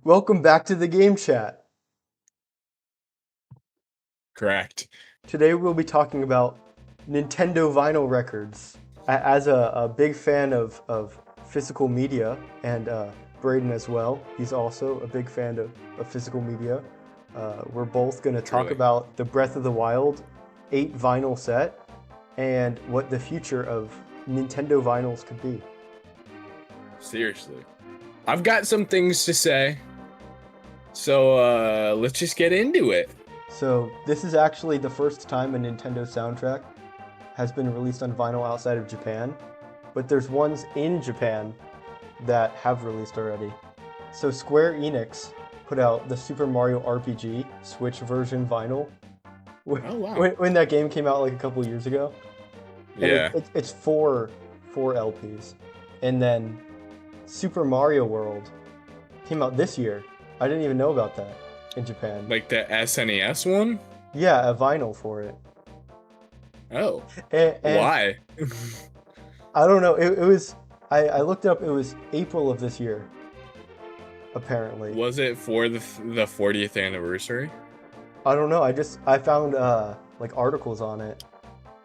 Welcome back to the game chat. Correct. Today we'll be talking about Nintendo vinyl records. As a big fan of physical media, and Braden as well, he's also a big fan of physical media. We're both going to talk Truly. about the Breath of the Wild 8 vinyl set and what the future of Nintendo vinyls could be. Seriously. I've got some things to say. So let's just get into it. So this is actually the first time a Nintendo soundtrack has been released on vinyl outside of Japan, but there's ones in Japan that have released already. So Square Enix put out the Super Mario RPG Switch version vinyl Oh wow. when that game came out like a couple years ago. And Yeah. it's four LPs. And then Super Mario World came out this year. I didn't even know about that in Japan. Like the SNES one? Yeah, a vinyl for it. Oh. And Why? I don't know. It was I looked up. It was April of this year, apparently. Was it for the 40th anniversary? I don't know. I found like articles on it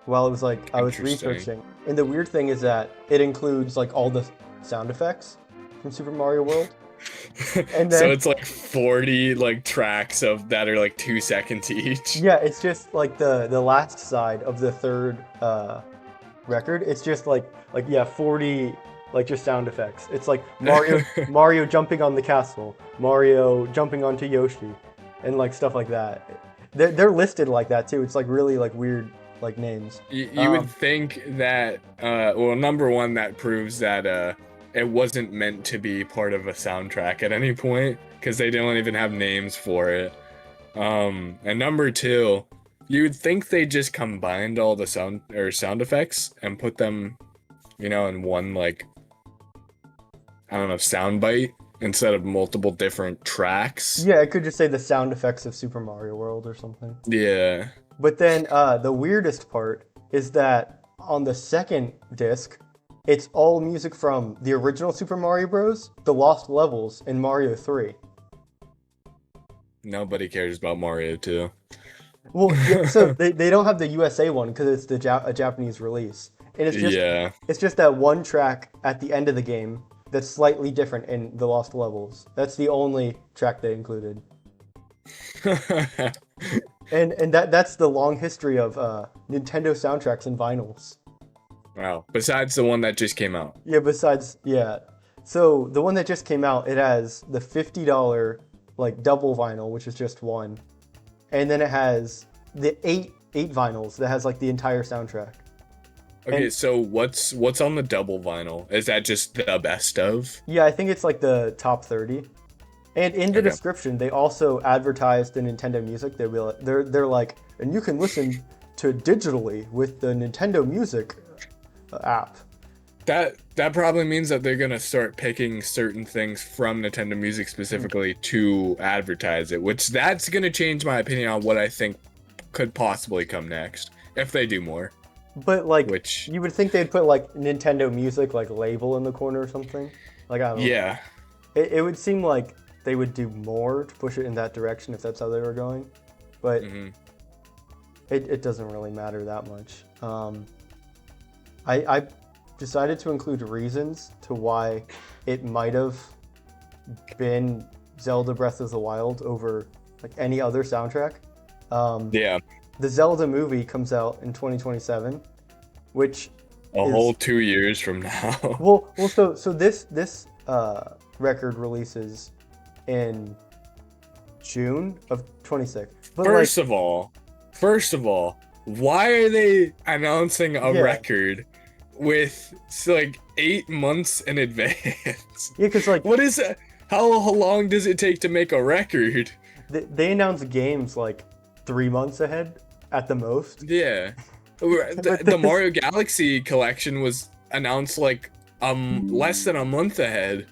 while it was like I was Interesting. researching. And the weird thing is that it includes like all the sound effects from Super Mario World. And So then it's like 40 like tracks of that are like 2 seconds each. yeah, it's just like the last side of the third record. It's just like yeah, 40 like just sound effects. It's like Mario jumping on the castle, Mario jumping onto Yoshi, and like stuff like that. They're listed like that too. It's like really like weird like names. You would think that, well, number one, that proves that it wasn't meant to be part of a soundtrack at any point, because they don't even have names for it. And number two, you would think they just combined all the sound effects and put them, in one, like, I don't know, sound bite instead of multiple different tracks. Yeah, it could just say the sound effects of Super Mario World or something. Yeah. But then the weirdest part is that on the second disc, it's all music from the original Super Mario Bros., The Lost Levels, and Mario 3. Nobody cares about Mario 2. Well, yeah, so they don't have the USA one because it's a Japanese release, and Yeah. it's just that one track at the end of the game that's slightly different in The Lost Levels. That's the only track they included, and that's the long history of Nintendo soundtracks and vinyls. Wow. Besides the one that just came out. Yeah, so the one that just came out, it has the $50 like double vinyl, which is just one, and then it has the eight vinyls that has like the entire soundtrack. Okay, And so what's on the double vinyl? Is that just the best of? yeah, I think it's like the top 30. And in the Okay. description, they also advertise the Nintendo Music. They're like, and you can listen to digitally with the Nintendo Music app. That probably means that they're gonna start picking certain things from Nintendo Music specifically to advertise it, which that's gonna change my opinion on what I think could possibly come next if they do more. But like, Which, you would think they'd put like Nintendo Music like label in the corner or something. Like I don't know. yeah, It would seem like they would do more to push it in that direction if that's how they were going, but it doesn't really matter that much. I decided to include reasons to why it might have been Zelda Breath of the Wild over like any other soundtrack. yeah, The Zelda movie comes out in 2027, which a is whole 2 years from now. so this record releases in June of 26. But First of all, why are they announcing a Yeah. record with like 8 months in advance? yeah, because like What is that? How long does it take to make a record? they announce games like 3 months ahead at the most. Yeah. But The this- Mario Galaxy collection was announced like less than a month ahead.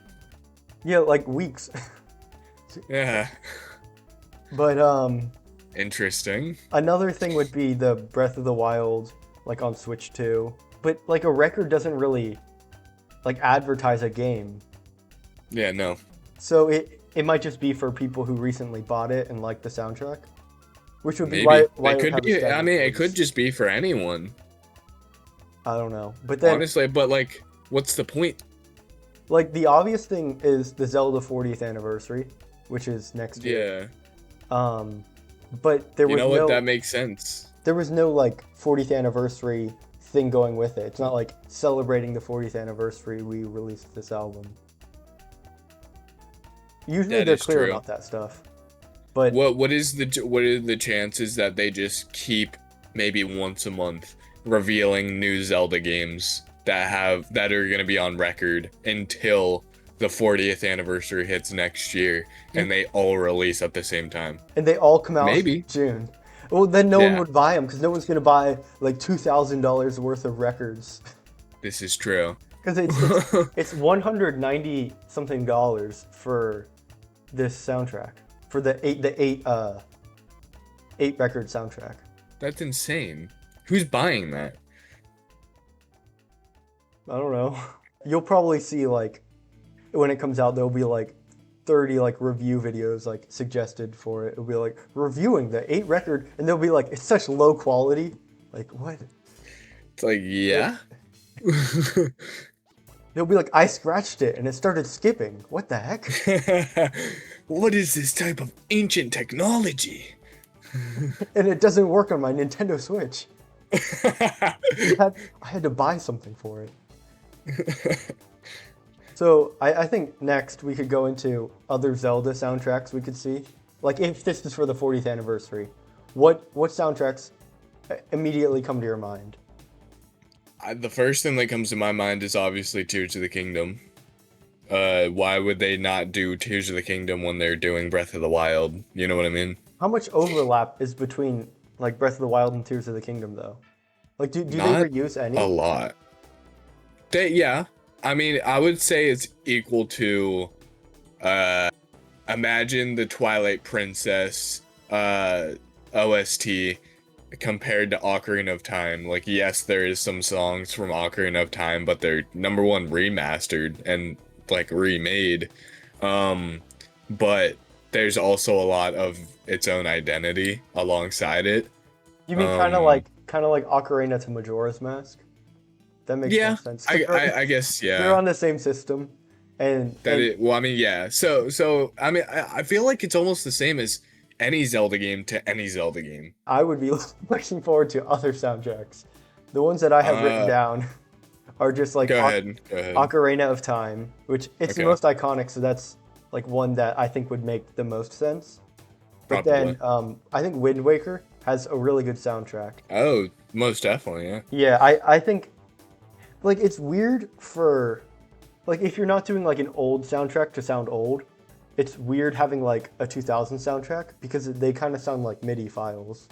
Yeah, like weeks. Yeah. But Interesting. another thing would be the Breath of the Wild like on Switch 2. But like a record doesn't really like advertise a game. Yeah, no. So it might just be for people who recently bought it and like the soundtrack, which would be Maybe why it would could have a be. I staggered mean, it release. could just be for anyone, I don't know, but then honestly. But like, what's the point? like the obvious thing is the Zelda 40th anniversary, which is next year. Yeah, But there you was know what? no That makes sense. there was no like 40th anniversary thing going with it. It's not like celebrating the 40th anniversary we released this album. Usually That they're is clear true. about that stuff. But What are the chances that they just keep maybe once a month revealing new Zelda games that are going to be on record until the 40th anniversary hits next year and they all release at the same time? and they all come out in Maybe. June. Well, then no one Yeah, would buy them because no one's gonna buy like $2,000 worth of records this is true. because it's $190 something for this soundtrack for the eight record soundtrack. That's insane. Who's buying that? I don't know. You'll probably see like when it comes out, there'll be like 30 like review videos like suggested for it. It'll be like reviewing the 8 record, and they'll be like it's such low quality. Like what? It's like, yeah. They'll be like I scratched it and it started skipping. What the heck? What is this type of ancient technology? And it doesn't work on my Nintendo Switch. I had to buy something for it. So I think next we could go into other Zelda soundtracks we could see. Like if this is for the 40th anniversary, what soundtracks immediately come to your mind? The first thing that comes to my mind is obviously Tears of the Kingdom. Why would they not do Tears of the Kingdom when they're doing Breath of the Wild? You know what I mean? How much overlap is between like Breath of the Wild and Tears of the Kingdom though? Like do they Not reuse any? a lot. Yeah. I mean, I would say it's equal to, imagine the Twilight Princess, OST compared to Ocarina of Time. Like, yes, there is some songs from Ocarina of Time, but they're number one remastered and like remade. But there's also a lot of its own identity alongside it. You mean kind of like Ocarina to Majora's Mask? That makes Yeah, more sense. I guess, yeah. They're on the same system, and Well, I mean, yeah. So I mean, I feel like it's almost the same as any Zelda game to any Zelda game. I would be looking forward to other soundtracks. The ones that I have written down are just like Go ahead. Ocarina of Time, which it's the Okay. most iconic, so that's like one that I think would make the most sense. But then I think Wind Waker has a really good soundtrack. Oh, most definitely, yeah. Yeah, I think like it's weird for like if you're not doing like an old soundtrack to sound old, it's weird having like a 2000 soundtrack because they kind of sound like MIDI files.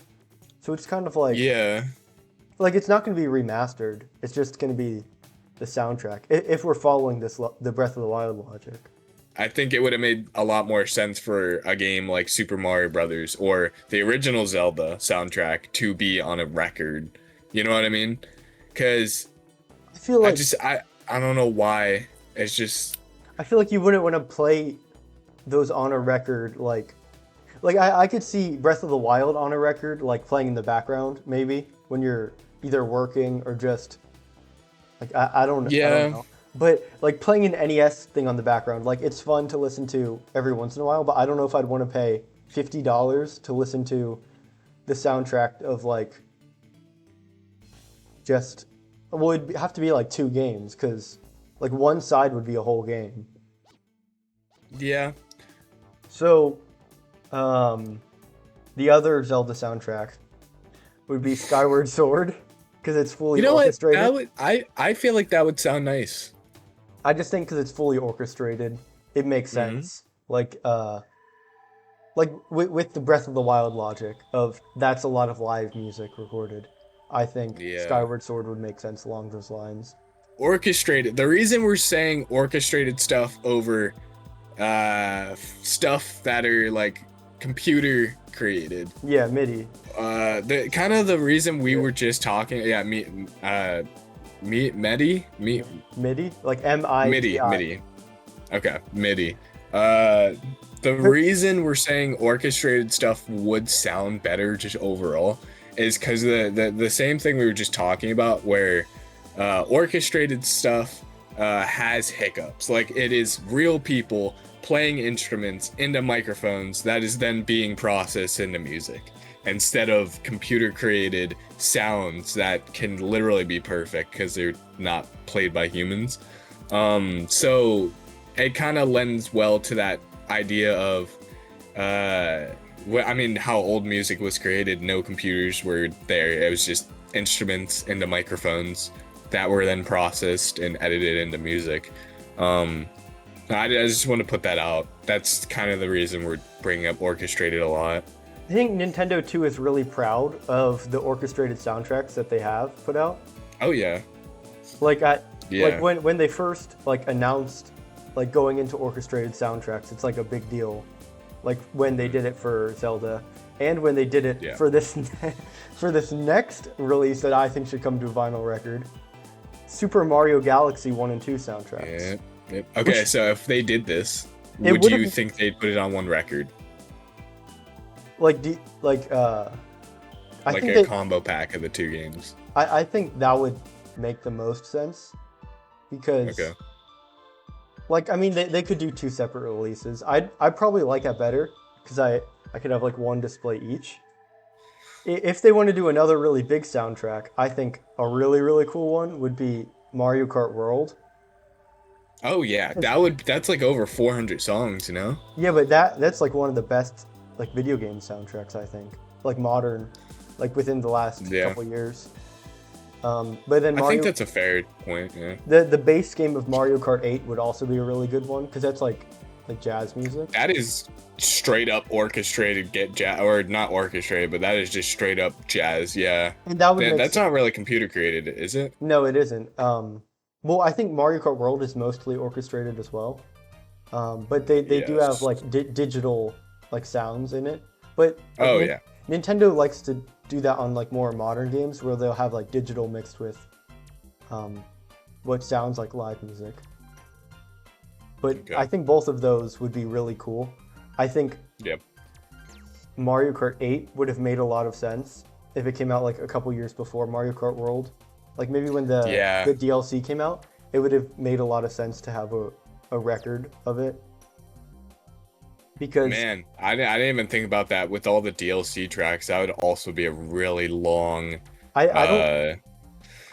So it's kind of like Yeah. like it's not going to be remastered. It's just going to be the soundtrack if we're following the Breath of the Wild logic. I think it would have made a lot more sense for a game like Super Mario Brothers or the original Zelda soundtrack to be on a record. You know what I mean? Because I feel like I don't know why. It's just you wouldn't want to play those on a record like I could see Breath of the Wild on a record like playing in the background maybe when you're either working or just like I don't know. But like playing an NES thing on the background, like it's fun to listen to every once in a while, but I don't know if I'd want to pay $50 to listen to the soundtrack of like just well, it'd have to be like 2 games because like one side would be a whole game. yeah. So, the other Zelda soundtrack would be Skyward Sword because it's fully You know what? orchestrated. That would I feel like that would sound nice. I just think because it's fully orchestrated, it makes sense. Like with the Breath of the Wild logic of that's a lot of live music recorded. I think Skyward Sword would make sense along those lines. Orchestrated. The reason we're saying orchestrated stuff over stuff that are like computer created. Yeah, MIDI. The kind of the reason we were just talking. Yeah, MIDI, MIDI, like MIDI. MIDI. Okay, MIDI. The reason we're saying orchestrated stuff would sound better just overall is because the same thing we were just talking about, where orchestrated stuff has hiccups. Like, it is real people playing instruments into microphones that is then being processed into music, instead of computer created sounds that can literally be perfect because they're not played by humans. So it kind of lends well to that idea of how old music was created. No computers were there. It was just instruments into microphones that were then processed and edited into music. I just want to put that out. That's kind of the reason we're bringing up orchestrated a lot. I think Nintendo too is really proud of the orchestrated soundtracks that they have put out. Oh yeah. Like when they first like announced like going into orchestrated soundtracks, it's like a big deal. Like when they did it for Zelda, and when they did it for this for this next release that I think should come to a vinyl record, Super Mario Galaxy 1 and 2 soundtracks. Yep. Okay, so if they did this, would you think they'd put it on one record? I think a combo pack of the two games. I think that would make the most sense, because they could do two separate releases. I'd probably like that better, because I could have like one display each. If they want to do another really big soundtrack, I think a really, really cool one would be Mario Kart World. Oh yeah, that's like over 400 songs, you know? Yeah, but that's like one of the best like video game soundtracks, I think. Like modern, like within the last couple years. But then I think that's a fair point, yeah. The base game of Mario Kart 8 would also be a really good one, because that's like jazz music. That is straight up orchestrated jazz, or not orchestrated, but that is just straight up jazz, yeah. And that's not really computer created, is it? No, it isn't. Well, I think Mario Kart World is mostly orchestrated as well. But they do have like digital like sounds in it. But Nintendo likes to do that on like more modern games, where they'll have like digital mixed with what sounds like live music. But I think both of those would be really cool. I think Mario Kart 8 would have made a lot of sense if it came out like a couple years before Mario Kart World. Like maybe when the DLC came out, it would have made a lot of sense to have a record of it. Because I didn't even think about that. With all the DLC tracks, that would also be a really long. I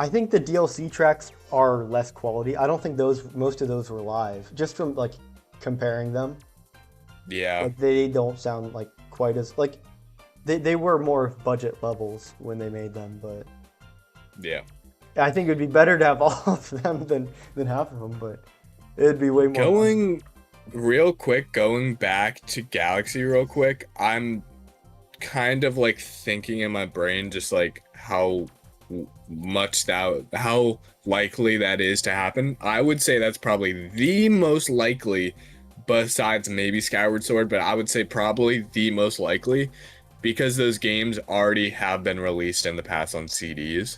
think the DLC tracks are less quality. I don't think most of those were live. Just from like comparing them. Yeah. Like they don't sound like quite as like they were more budget levels when they made them, but yeah. I think it'd be better to have all of them than half of them, but it'd be way more Going back to Galaxy real quick, I'm kind of like thinking in my brain just like how likely that is to happen. I would say that's probably the most likely, besides maybe Skyward Sword, but I would say probably the most likely, because those games already have been released in the past on CDs.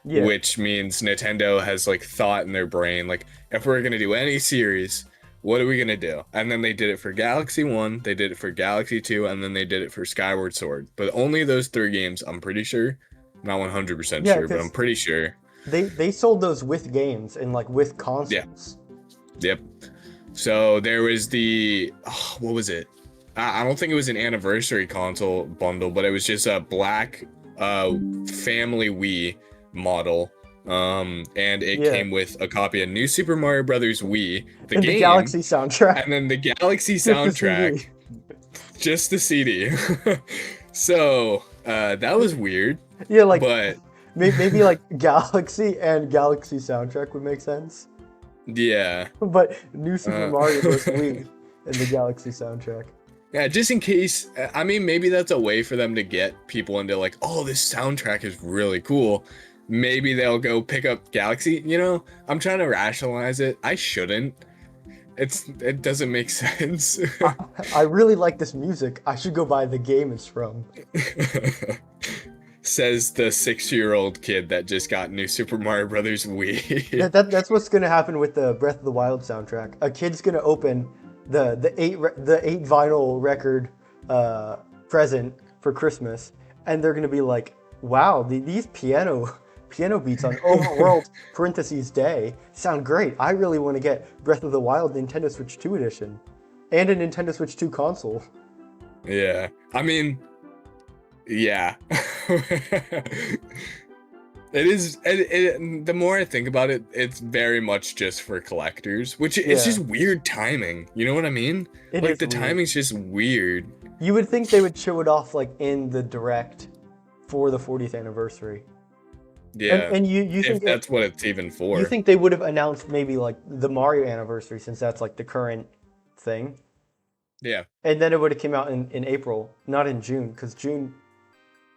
Yeah. Which means Nintendo has like thought in their brain, like, if we're gonna do any series, what are we gonna do? And then they did it for Galaxy 1, they did it for Galaxy 2, and then they did it for Skyward Sword. But only those three games, I'm pretty sure. Not 100% sure, but I'm pretty sure. They sold those with games and like with consoles. Yep. So there was what was it? I don't think it was an anniversary console bundle, but it was just a black family Wii model, and it came with a copy of New Super Mario Brothers Wii, the Galaxy soundtrack, and then the Galaxy soundtrack, just the CD. So that was weird. Yeah, like, but maybe like Galaxy and Galaxy soundtrack would make sense. Yeah. But New Super Mario Bros. Wii and the Galaxy soundtrack. Yeah, just in case. I mean, maybe that's a way for them to get people into like, oh, this soundtrack is really cool. Maybe they'll go pick up Galaxy. You know, I'm trying to rationalize it. I shouldn't. It doesn't make sense. I really like this music. I should go buy the game it's from. Says the 6-year-old kid that just got New Super Mario Brothers Wii. That's what's gonna happen with the Breath of the Wild soundtrack. A kid's gonna open the eight vinyl record present for Christmas, and they're gonna be like, wow, these piano beats on Overworld parentheses day sound great. I really want to get Breath of the Wild Nintendo Switch 2 edition and a Nintendo Switch 2 console. Yeah. I mean, yeah. It is. The more I think about it, it's very much just for collectors, which it's Yeah. just weird timing. You know what I mean? It Like is the weird. timing's just weird. You would think they would show it off like in the direct for the 40th anniversary. Yeah. And you If think that's what it's even you for. think they would have announced maybe like the Mario anniversary since that's like the current thing, Yeah. and then it would have came out in April, not in June, because June,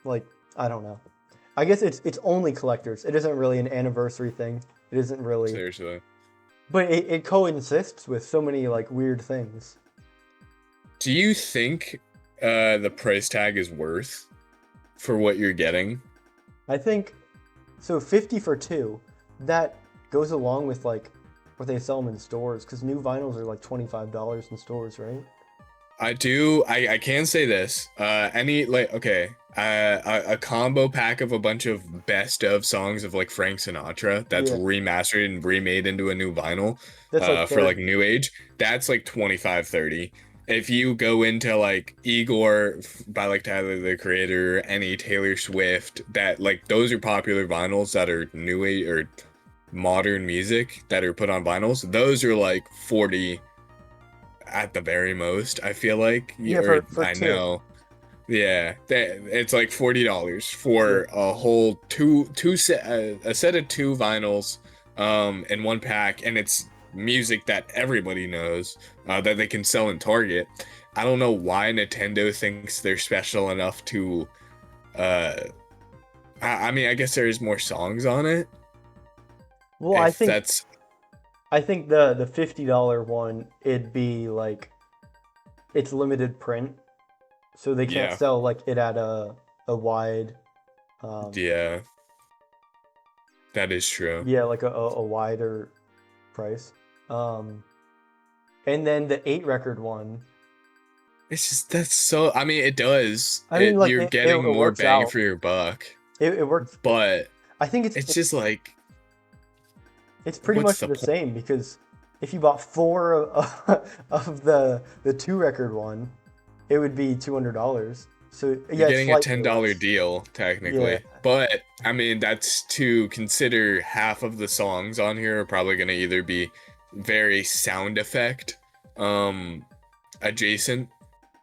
like, I don't know. I guess it's only collectors. It isn't really an anniversary thing. It isn't really, Seriously. but it coexists with so many like weird things. Do you think the price tag is worth for what you're getting? I think so. 50 for two, that goes along with like what they sell them in stores, because new vinyls are like $25 in stores, right? I do. I can say this. Any like okay. A combo pack of a bunch of best of songs of like Frank Sinatra that's Yeah, remastered and remade into a new vinyl that's like for like 30. new age, that's like 25, 30. If you go into like Igor by like Tyler the Creator, any Taylor Swift, that like those are popular vinyls that are new age or modern music that are put on vinyls. Those are like 40 at the very most, I feel like. Yeah, Or for I two. know. Yeah, it's like $40 Yeah, for a whole a set of two vinyls in one pack, and it's music that everybody knows that they can sell in Target. I don't know why Nintendo thinks they're special enough to uh I mean, I guess there's more songs on it. well, If that's I think the $50 one, it'd be like it's limited print, so they can't yeah, sell like it at a wide, yeah, that is true. yeah, like a wider price. Um, and then the 8 record one, It's just that's so. I mean, it does. I mean, like You're it getting more works bang out. for your buck, It works. but I think it's just like, it's pretty what's much the the point? same because if you bought four of the 2 record one, it would be $200. So You're yeah, it's getting a slightly $10 less. deal Yeah, technically, but I mean that's to consider half of the songs on here are probably gonna either be very sound effect um adjacent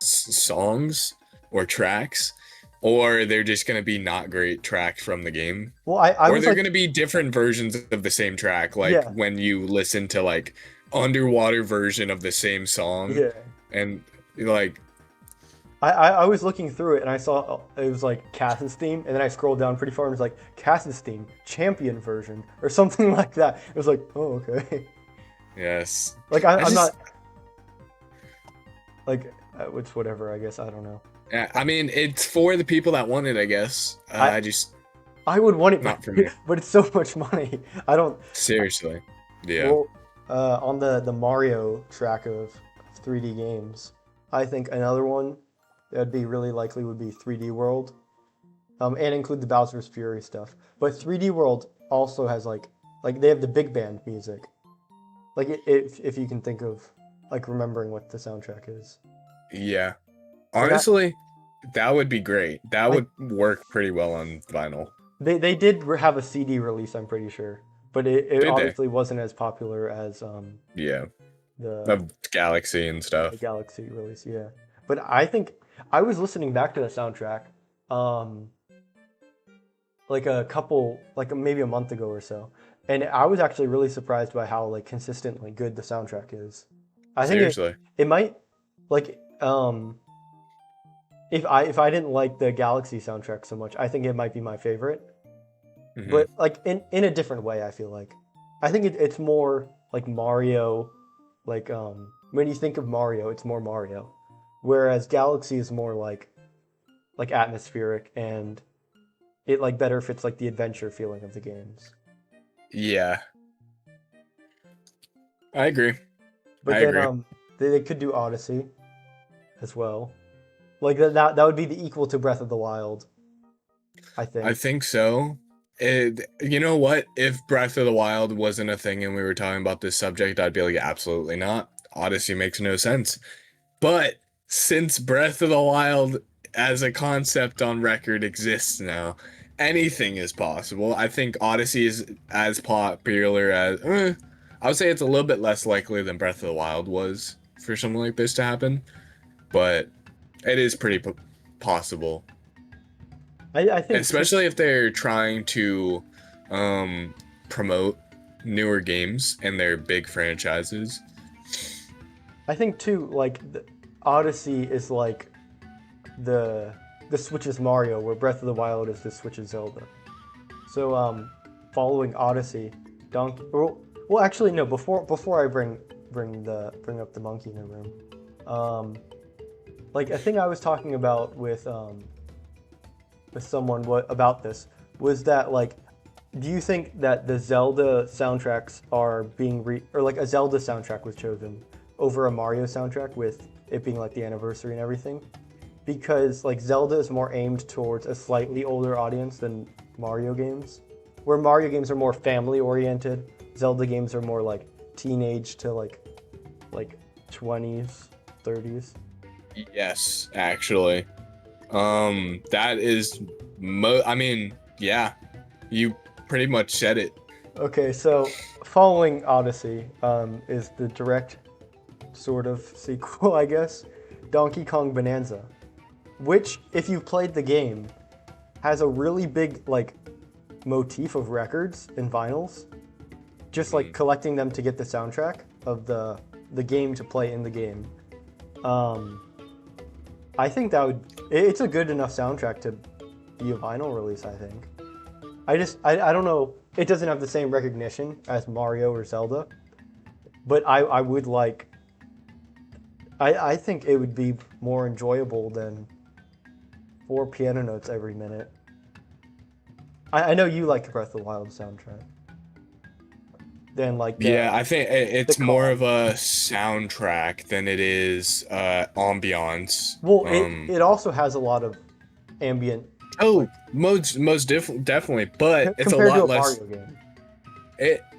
songs or tracks, or they're just gonna be not great tracks from the game. well, I Or was they're like, gonna be different versions of the same track, like yeah, when you listen to like underwater version of the same song, yeah. and like I was looking through it and I saw it was like Cass's theme, and then I scrolled down pretty far and it was like Cass's theme, champion version, or something like that. It was like, oh, okay. yes, Like I I'm just not like it's whatever. I guess I don't know. yeah, I mean it's for the people that want it, I guess. I I just I would want it, not for me. but it's so much money. I don't. Seriously, yeah, Well, on the Mario track of 3D games, I think another one that'd be really likely would be 3D World, and include the Bowser's Fury stuff. But 3D World also has like they have the big band music, like if you can think of like remembering what the soundtrack is. yeah. Like Honestly, that would be great. That I would work pretty well on vinyl. they did have a CD release, I'm pretty sure, but it Did they? obviously wasn't as popular as Yeah, the of Galaxy and the stuff. Galaxy release, yeah. But I think I was listening back to the soundtrack, um, like a couple, like maybe a month ago or so, and I was actually really surprised by how like consistently good the soundtrack is. I think Seriously. it might like if I didn't like the Galaxy soundtrack so much, I think it might be my favorite. Hmm. But like in a different way, I feel like I think it's more like Mario, like when you think of Mario, it's more Mario, whereas Galaxy is more like atmospheric, and it like better fits like the adventure feeling of the games. Yeah, I agree. But I then agree. They could do Odyssey as well. Like that would be the equal to Breath of the Wild, I I think. think so. You know what? If Breath of the Wild wasn't a thing and we were talking about this subject, I'd be like, absolutely not. Odyssey makes no sense. But since Breath of the Wild as a concept on record exists now, anything is possible. I think Odyssey is as popular as. I would say it's a little bit less likely than Breath of the Wild was for something like this to happen, but it is pretty possible. I think too, Especially if they're trying to um, promote newer games and their big franchises. like Odyssey is like the Switch's Mario, where Breath of the Wild is the Switch's Zelda. So following Odyssey, Donkey. Well, actually no. Before I bring up the monkey in the room, like a thing I was talking about with someone about this was that like, do you think that the Zelda soundtracks are being or like a Zelda soundtrack was chosen over a Mario soundtrack with it being like the anniversary and everything? Because like Zelda is more aimed towards a slightly older audience than Mario games, where Mario games are more family oriented. Zelda games are more like teenage to like 20s, 30s. Yes, actually. That is I mean, yeah, you pretty much said it. Okay, so following Odyssey is the direct sort of sequel, I guess, Donkey Kong Bonanza, which, if you played the game, has a really big like motif of records and vinyls, just like collecting them to get the soundtrack of the game to play in the game. I think it's a good enough soundtrack to be a vinyl release, I think. I don't know, it doesn't have the same recognition as Mario or Zelda, but I would like, I think it would be more enjoyable than 4 piano notes every minute. I know you like the Breath of the Wild soundtrack. Than like Yeah, I think it's the more of calm. a soundtrack than it is ambiance. Well, it also has a lot of ambient, Oh, like definitely, but it's a compared to lot a less. Mario game.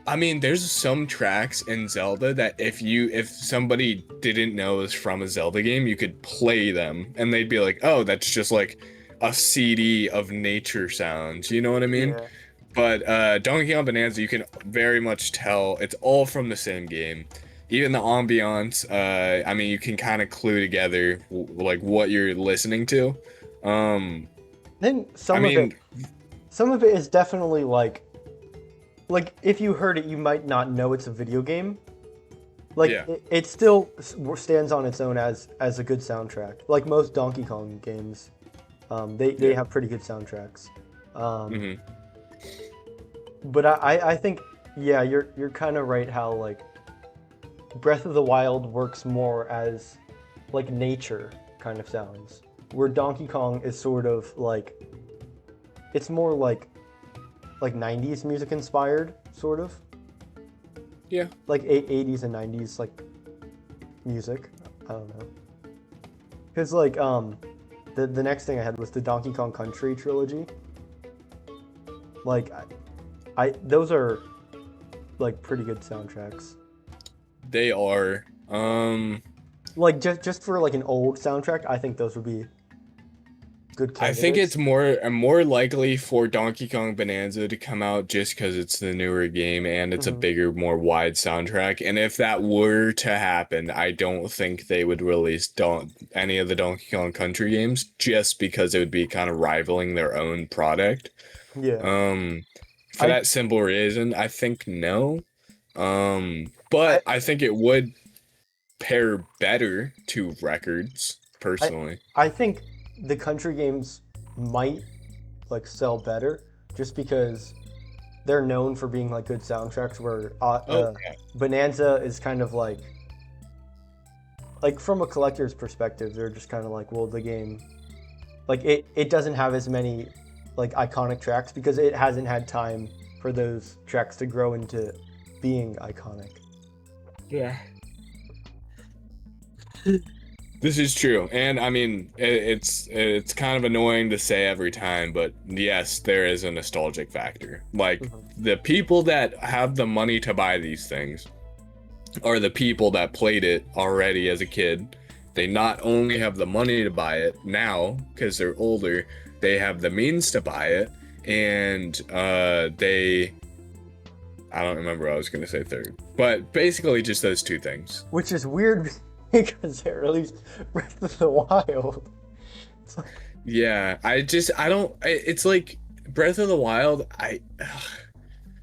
I mean, there's some tracks in Zelda that if somebody didn't know it was from a Zelda game, you could play them and they'd be like, "Oh, that's just like a CD of nature sounds." You know what I mean? Yeah. But Donkey Kong Bonanza, you can very much tell it's all from the same game. Even the ambiance, I mean, you can kind of clue together like what you're listening to. Then I mean, some of it is definitely like if you heard it, you might not know it's a video game. Like yeah, it still stands on its own as a good soundtrack. Like most Donkey Kong games, they yeah. have pretty good soundtracks. hmm But I think yeah, you're kind of right how like Breath of the Wild works more as like nature kind of sounds, where Donkey Kong is sort of like it's more like 90s music inspired sort of. Yeah. Like 80s and 90s like music. I don't know. Cuz like the next thing I had was the Donkey Kong Country trilogy. Like I those are like pretty good soundtracks. They are. Like just for like an old soundtrack, I think those would be good I think it's candidates. more likely for Donkey Kong Bonanza to come out just because it's the newer game and it's a Hmm. bigger, more wide soundtrack. And if that were to happen, I don't think they would release any of the Donkey Kong Country games just because it would be kind of rivaling their own product. Yeah. Um, for I that simple reason, I think no. But I I think it would pair better to records, I personally. I think the country games might like sell better just because they're known for being like good soundtracks where Oh, Bonanza is kind of like from a collector's perspective, they're just kind of like, well, the game like it doesn't have as many like iconic tracks because it hasn't had time for those tracks to grow into being iconic. yeah. This is true, and I mean, it's kind of annoying to say every time, but yes, there is a nostalgic factor. Like Mhm. the people that have the money to buy these things are the people that played it already as a kid. They not only have the money to buy it now because they're older, they have the means to buy it, and they I don't remember what I was gonna say third, but basically just those two things. Which is weird because they released Breath of the Wild. It's like, Yeah, I don't. It's like Breath of the Wild.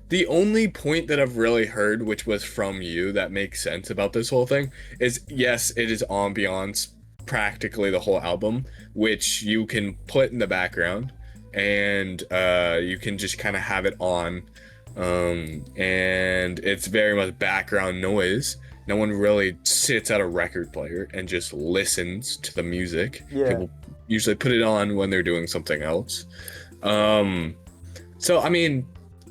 The only point that I've really heard, which was from you, that makes sense about this whole thing, is yes, it is ambiance, practically the whole album, which you can put in the background, and you can just kind of have it on, and it's very much background noise. No one really sits at a record player and just listens to the music. yeah. People usually put it on when they're doing something else. Um, so I mean,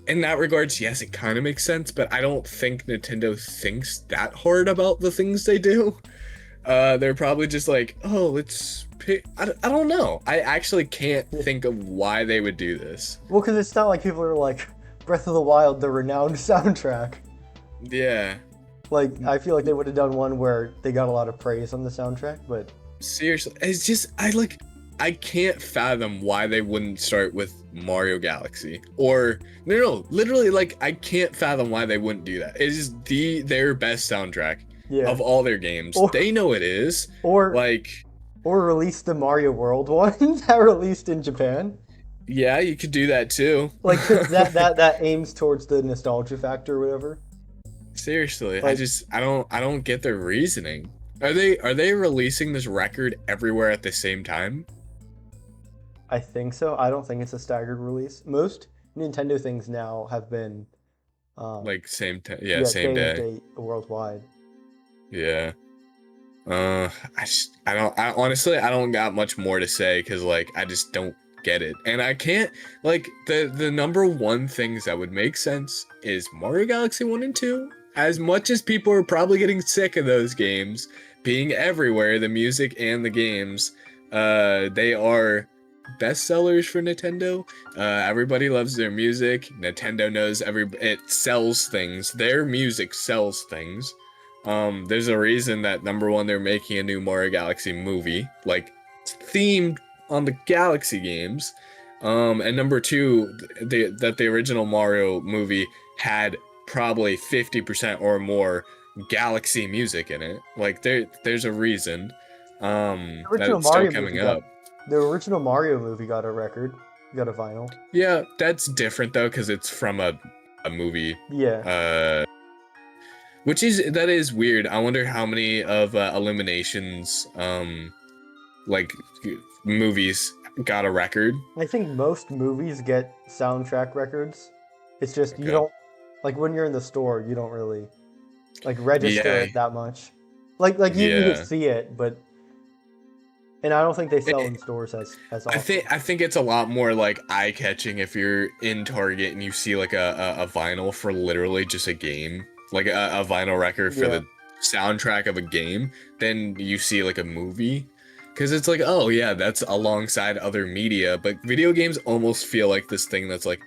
in that regards, yes, it kind of makes sense, but I don't think Nintendo thinks that hard about the things they do. They're probably just like, oh, let's pick. I don't know. I actually can't think of why they would do this. Well, because it's not like people are like Breath of the Wild, the renowned soundtrack. Yeah, Like, I feel like they would have done one where they got a lot of praise on the soundtrack, but seriously, it's just I can't fathom why they wouldn't start with Mario Galaxy or no, literally like I can't fathom why they wouldn't do that. It is their best soundtrack yeah. of all their games. Or They know it is. or Like, or release the Mario World one that released in Japan. yeah, you could do that too. Like, 'cause that aims towards the nostalgia factor or whatever. Seriously, Like, I don't get their reasoning. Are they releasing this record everywhere at the same time? I think so. I don't think it's a staggered release. Most Nintendo things now have been, Like same time, yeah, yeah, same same day. date worldwide. Yeah. I honestly I don't got much more to say because like I just don't get it, and I can't like the number one things that would make sense is Mario Galaxy 1 and 2. As much as people are probably getting sick of those games being everywhere, the music and the games, they are bestsellers for Nintendo. Everybody loves their music. Nintendo knows it sells things. Their music sells things. There's a reason that number one, they're making a new Mario Galaxy movie, like themed on the Galaxy games. And number two, the original Mario movie had probably 50% or more Galaxy music in it. Like there's a reason The that original it's still Mario movie coming got up. the original Mario movie got a record, got a vinyl. Yeah, that's different though, because it's from a movie. Yeah, Uh, that is weird. I wonder how many of Eliminations like movies got a record. I think most movies get soundtrack records. It's just you Okay. don't like when you're in the store, you don't really like register Yeah, it that much. Like you could yeah. see it, but and I don't think they sell It, in stores as I often. think it's a lot more like eye catching if you're in Target and you see like a vinyl for literally just a game, like a vinyl record for Yeah. the soundtrack of a game, than you see like a movie. Because it's like, oh yeah, that's alongside other media, but video games almost feel like this thing that's like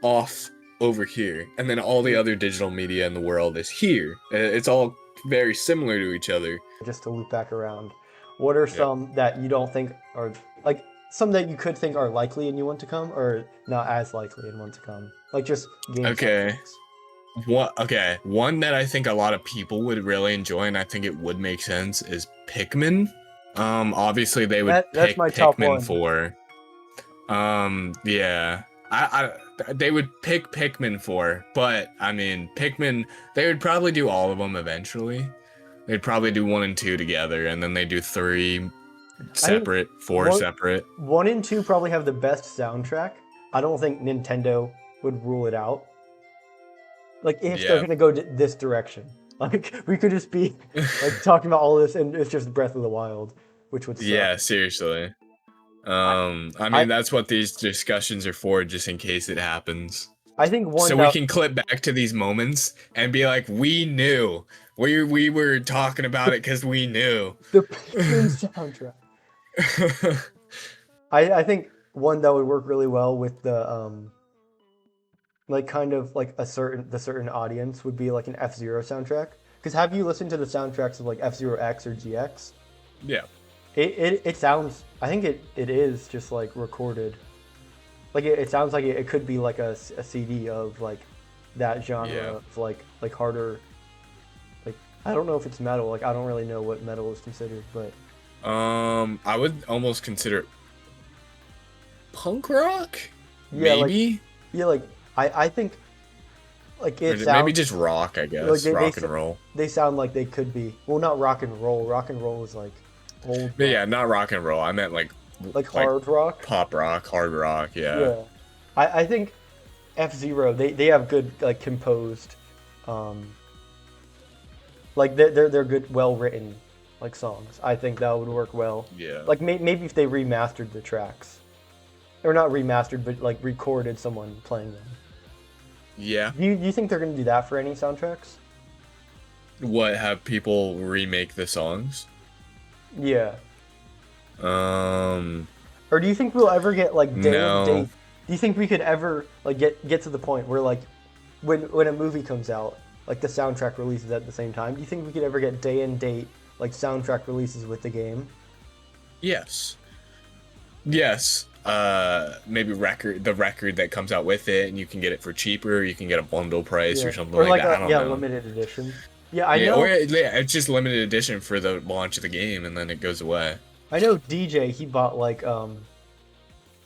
off over here, and then all the other digital media in the world is here. It's all very similar to each other. Just to loop back around, what are Yep. some that you don't think are like some that you could think are likely in you want to come, or not as likely in want to come? Like just game Okay. soundtracks. One that I think a lot of people would really enjoy, and I think it would make sense, is Pikmin. Obviously they would That's pick my top Pikmin one. for. Yeah. They would pick Pikmin for, but I mean, Pikmin, they would probably do all of them eventually. They'd probably do 1 and 2 together, and then they do 3 I think separate, 4 one, separate. 1 and 2 probably have the best soundtrack. I don't think Nintendo would rule it out. Like if they're Yeah. gonna go this direction, like we could just be like talking about all this, and it's just Breath of the Wild, which would suck. Yeah, seriously. I, I I mean, that's what these discussions are for, just in case it happens. I think one So we that can clip back to these moments and be like, we knew. We were talking about it because we knew. the Pikmin soundtrack. I think one that would work really well with the like kind of like the certain audience would be like an F-Zero soundtrack. Because have you listened to the soundtracks of like F-Zero X or GX? Yeah. It sounds, I think it is just like recorded. Like it sounds like it could be like a CD of like that genre Yeah. of like harder, like I don't know if it's metal. Like I don't really know what metal is considered, but I would almost consider it punk rock. yeah, Maybe. like I think like Or it sounds maybe just rock, I like guess. Rock and roll. they sound like they could be, well, not rock and roll. Rock and roll is like old But rock. yeah, not rock and roll. I meant like Hard rock. pop rock, hard rock. Yeah. Yeah, I think F-Zero they have good like composed, like they're good, well written like songs. I think that would work well. Yeah. Like maybe if they remastered the tracks, or not remastered, but like recorded someone playing them. Yeah. Do you think they're gonna do that for any soundtracks? What, have people remake the songs? Yeah. Um, Or do you think we'll ever get like day and No. date? Do you think we could ever like get to the point where like when a movie comes out, like the soundtrack releases at the same time? Do you think we could ever get day and date like soundtrack releases with the game? yes. Yes. Maybe the record that comes out with it, and you can get it for cheaper. You can get a bundle price or something like that. I don't know. Limited edition. Yeah, I know. Or it's just limited edition for the launch of the game, and then it goes away. I know DJ, he bought like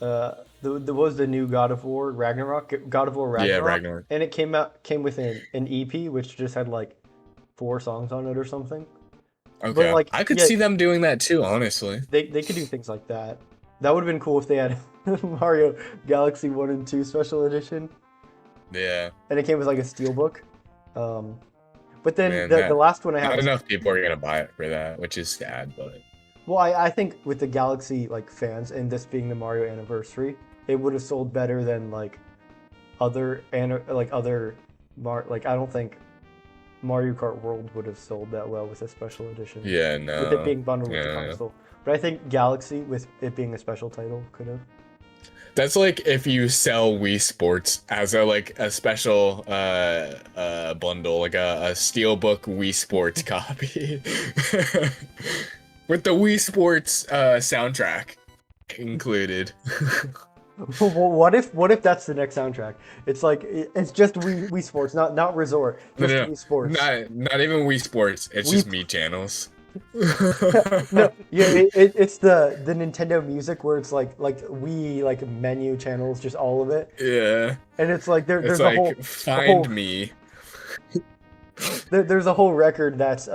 the was the new God of War Ragnarok, Yeah, Ragnarok. and it came with an EP which just had like 4 songs on it or something. Okay. like, I could yeah, see them doing that too, honestly. they could do things like that. That would have been cool if they had Mario Galaxy 1 and 2 special edition, Yeah. and it came with like a steelbook. But then Man, the last one I have Not is, enough people are gonna buy it for that, which is sad, but well, I think with the Galaxy like fans and this being the Mario anniversary, it would have sold better than like other like I don't think Mario Kart World would have sold that well with a special edition. yeah, no. With it being bundled with the Yeah. console. But I think Galaxy, with it being a special title, could have. That's like if you sell Wii Sports as a special bundle, like a steelbook Wii Sports copy. With the Wii Sports soundtrack included. Well, what if that's the next soundtrack? It's like it's just Wii Sports, not Resort, just No, Wii Sports. not even Wii Sports. It's just me channels. No, yeah, it's the Nintendo Music where it's like Wii like menu channels, just all of it. Yeah. And it's like there's It's a like whole find me. there's a whole record that's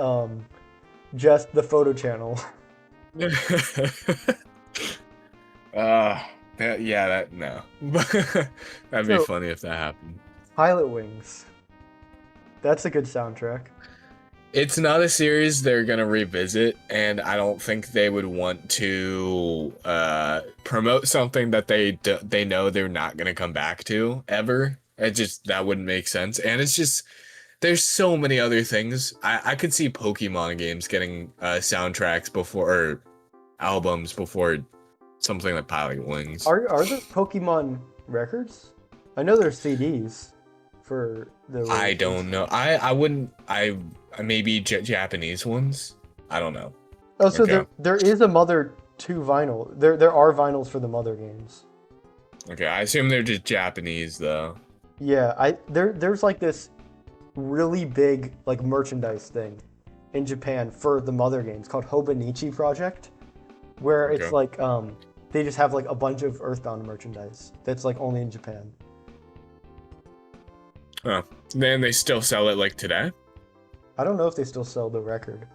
just the photo channel. No. That'd be So- funny if that happened. Pilot Wings. That's a good soundtrack. It's not a series they're gonna revisit, and I don't think they would want to promote something that they know they're not gonna come back to ever. That wouldn't make sense, and it's just there's so many other things. I could see Pokemon games getting soundtracks or albums before something like Pilot Wings. Are there Pokemon records? I know there's CDs for the. I don't know. I wouldn't. Maybe Japanese ones. I don't know. Oh, so Okay. there is a Mother 2 vinyl. There are vinyls for the Mother games. Okay, I assume they're just Japanese though. Yeah, there's like this really big like merchandise thing in Japan for the Mother games called Hobonichi Project, where it's Okay. like they just have like a bunch of Earthbound merchandise that's like only in Japan. Oh, then they still sell it like today. I don't know if they still sell the record,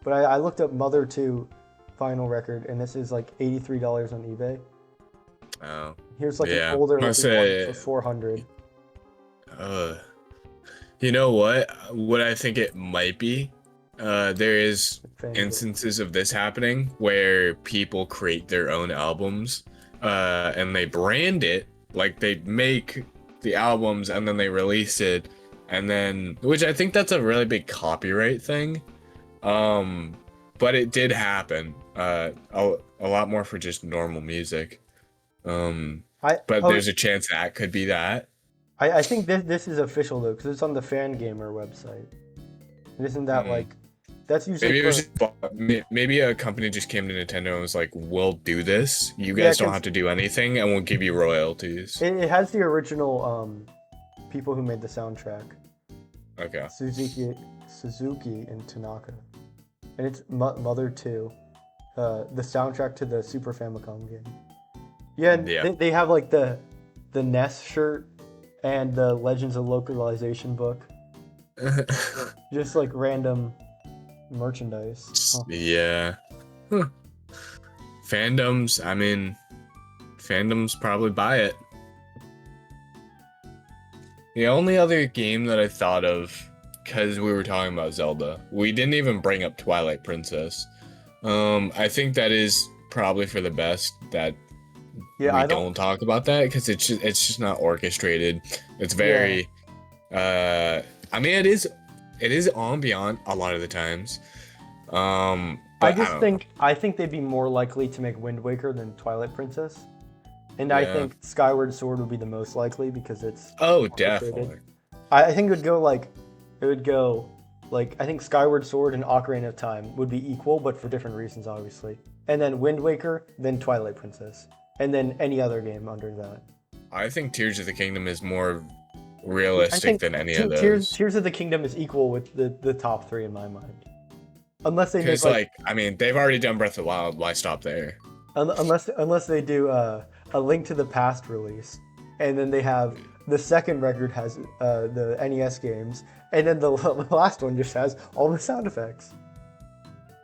but I looked up Mother 2 vinyl record, and this is like $83 on eBay. Oh, Here's like Yeah, an older must looking say- one for $400. You know what I think it might be? There is Fan- instances of this happening where people create their own albums, and they brand it, like they make the albums and then they release it, and then which I think that's a really big copyright thing. But it did happen. A lot more for just normal music. But there's a chance that could be that. I think this is official though, because it's on the Fangamer website. And isn't that like, that's usually maybe a company just came to Nintendo and was like, "We'll do this. You guys don't have to do anything, and we'll give you royalties." It has the original people who made the soundtrack. Okay. Suzuki and Tanaka, and it's Mother 2, the soundtrack to the Super Famicom game. Yeah, they have like the NES shirt and the Legends of Localization book. Just like random merchandise. Huh. Yeah. Huh. Fandoms, I mean, fandoms probably buy it. The only other game that I thought of, because we were talking about Zelda, we didn't even bring up Twilight Princess. I think that is probably for the best that we don't talk about that, because it's just not orchestrated. It's very, I mean, it is ambient a lot of the times. I think they'd be more likely to make Wind Waker than Twilight Princess. And I think Skyward Sword would be the most likely because it's definitely. I think it would go like I think Skyward Sword and Ocarina of Time would be equal, but for different reasons, obviously. And then Wind Waker, then Twilight Princess, and then any other game under that. I think Tears of the Kingdom is more realistic than any of those. Tears of the Kingdom is equal with the top 3 in my mind. Unless they make I mean, they've already done Breath of the Wild. Why stop there? Unless they do a Link to the Past release, and then they have the second record has the NES games, and then the last one just has all the sound effects.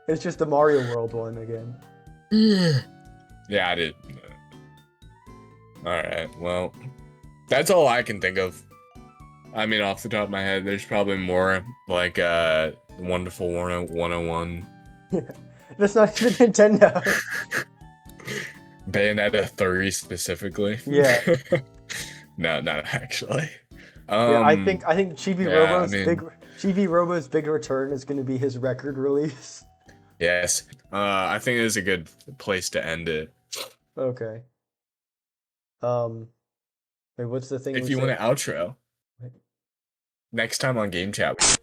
It's just the Mario World one again. Yeah, I did. All right, well, that's all I can think of. I mean, off the top of my head, there's probably more, like Wonderful 101. That's not even Nintendo. Bayonetta 3 specifically. Yeah. No, not actually. I think Chibi Robo's big return is going to be his record release. Yes. I think it is a good place to end it. Okay. Wait, what's the thing? If you want an outro. Wait. Next time on Game Chat.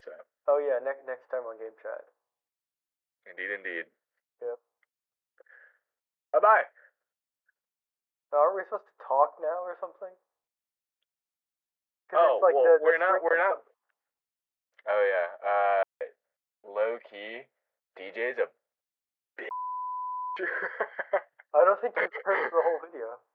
Oh yeah, next time on Game Chat. Indeed. Yep. Bye-bye. Are we supposed to talk now or something? Oh, like well, we're not. Oh yeah. Low key, DJ's a bitch. I don't think you've heard the whole